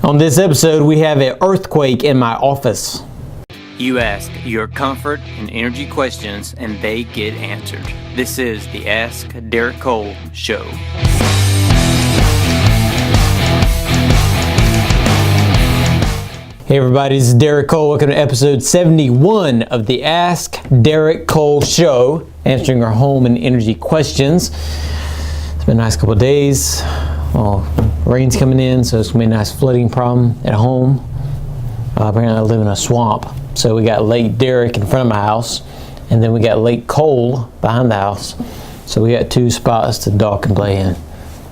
On this episode, we have an earthquake in my office. You ask your comfort and energy questions, and they get answered. This is the Ask Derek Cole Show. Hey everybody, this is Derek Cole. Welcome to episode 71 of the Ask Derek Cole Show, answering our home and energy questions. It's been a nice couple of days. Well, rain's coming in, so it's going to be a nice flooding problem at home. Apparently I live in a swamp. So we got Lake Derrick in front of my house, and then we got Lake Cole behind the house. So we got two spots the dog can play in.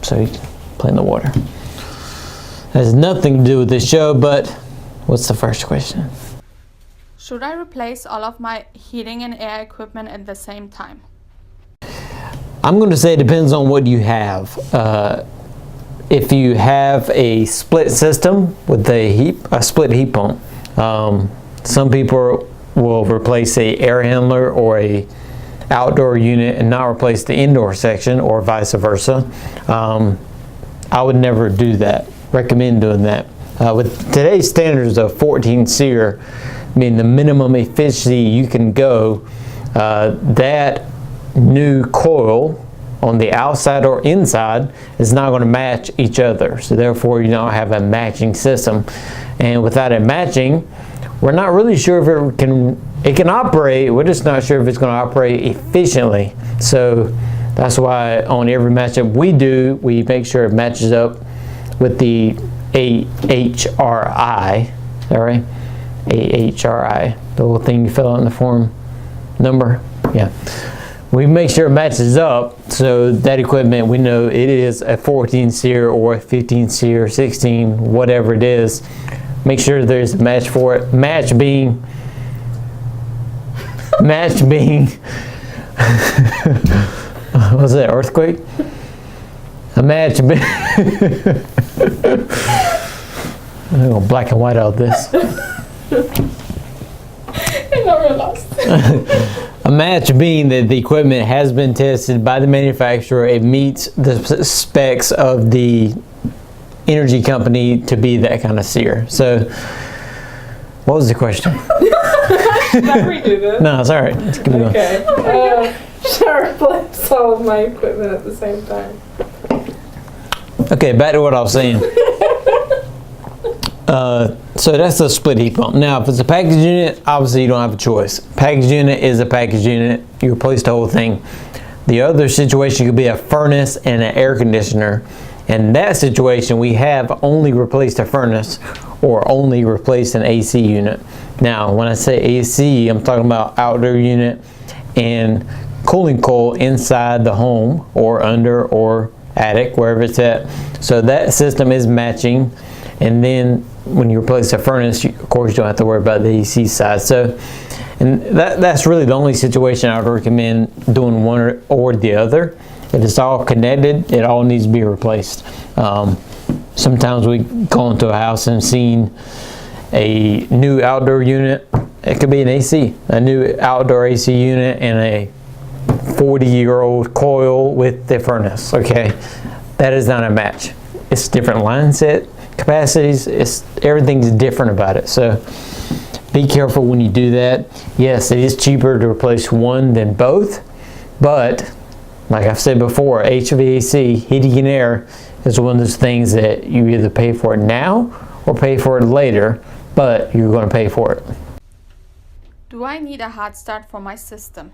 So he can play in the water. Has nothing to do with this show, but what's the first question? Should I replace all of my heating and air equipment at the same time? I'm going to say it depends on what you have. If you have a split system with a split heat pump, some people will replace a air handler or a outdoor unit and not replace the indoor section, or vice versa. I would never do that. Recommend doing that. With today's standards of 14 SEER, meaning the minimum efficiency you can go, that new coil on the outside or inside is not going to match each other. So therefore you don't have a matching system. And without it matching, we're not really sure if it can operate. We're just not sure if it's going to operate efficiently. So that's why on every matchup we do, we make sure it matches up with the AHRI. Is that right? AHRI, the little thing you fill out in the form number. Yeah. We make sure it matches up, so that equipment, we know it is a 14 SEER or a 15 SEER, 16, whatever it is. Make sure there's a match for it. Match being what was that, earthquake? A match being I'm going to black and white out this. A match being that the equipment has been tested by the manufacturer. It meets the specs of the energy company to be that kind of SEER. So, what was the question? Should I redo this? No, it's all right. Let's keep it going. Okay. Should I replace all of my equipment at the same time? Okay, back to what I was saying. So that's the split heat pump. Now, if it's a package unit, obviously you don't have a choice. Package unit is a package unit. You replace the whole thing. The other situation could be a furnace and an air conditioner. In that situation, we have only replaced a furnace or only replaced an AC unit. Now, when I say AC, I'm talking about outdoor unit and cooling coil inside the home or under or attic, wherever it's at. So that system is matching. And then when you replace a furnace, of course, you don't have to worry about the AC side. So, and that's really the only situation I would recommend doing one or the other. If it's all connected, it all needs to be replaced. Sometimes we go into a house and seen a new outdoor unit. It could be an AC, a new outdoor AC unit and a 40-year-old coil with the furnace. Okay, that is not a match. It's different line set capacities. Everything's different about it. So be careful when you do that. Yes, it is cheaper to replace one than both, but like I've said before, HVAC, heating and air, is one of those things that you either pay for it now or pay for it later, but you're going to pay for it. Do I need a hot start for my system?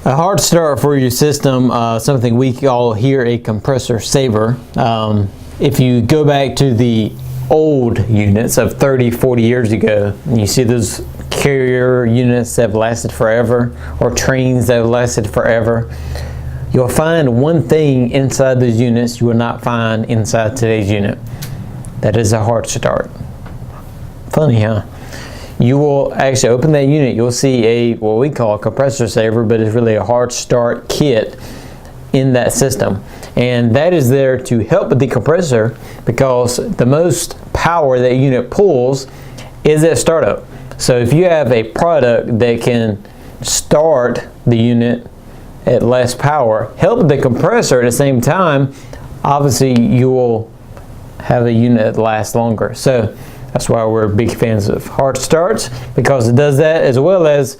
A hard start for your system, something we call here a compressor saver. If you go back to the old units of 30, 40 years ago, and you see those carrier units that have lasted forever, or trains that have lasted forever, you'll find one thing inside those units you will not find inside today's unit. That is a hard start. Funny, huh? You will actually open that unit, you'll see what we call a compressor saver, but it's really a hard start kit in that system. And that is there to help with the compressor, because the most power that unit pulls is at startup. So if you have a product that can start the unit at less power, help the compressor at the same time, obviously you will have a unit that lasts longer. So that's why we're big fans of hard starts, because it does that, as well as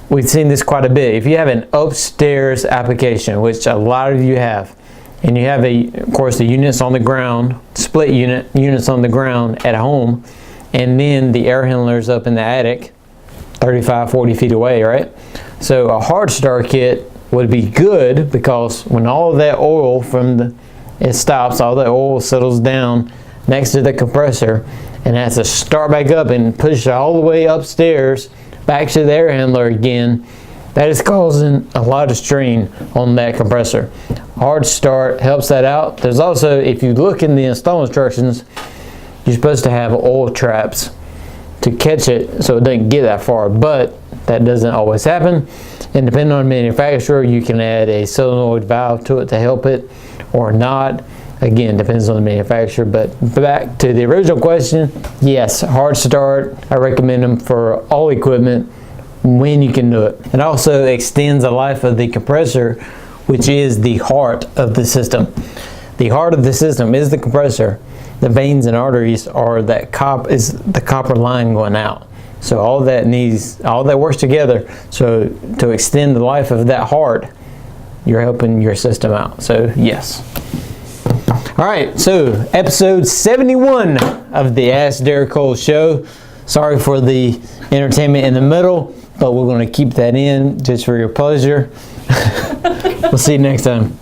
we've seen this quite a bit. If you have an upstairs application, which a lot of you have, and you have of course the units on the ground, split units on the ground at home, and then the air handlers up in the attic 35, 40 feet away, right? So a hard start kit would be good, because when all of that oil it stops, all that oil settles down next to the compressor and has to start back up and push all the way upstairs back to the air handler again. That is causing a lot of strain on that compressor. Hard start helps that out. There's also, if you look in the install instructions, you're supposed to have oil traps to catch it so it doesn't get that far, but that doesn't always happen. And depending on the manufacturer, you can add a solenoid valve to it to help it or not. Again, depends on the manufacturer. But back to the original question, yes, hard start. I recommend them for all equipment when you can do it. It also extends the life of the compressor, which is the heart of the system. The heart of the system is the compressor. The veins and arteries are the copper line going out. So all that works together. So to extend the life of that heart, you're helping your system out. So yes. All right, so episode 71 of the Ask Derek Cole show. Sorry for the entertainment in the middle, but we're going to keep that in just for your pleasure. We'll see you next time.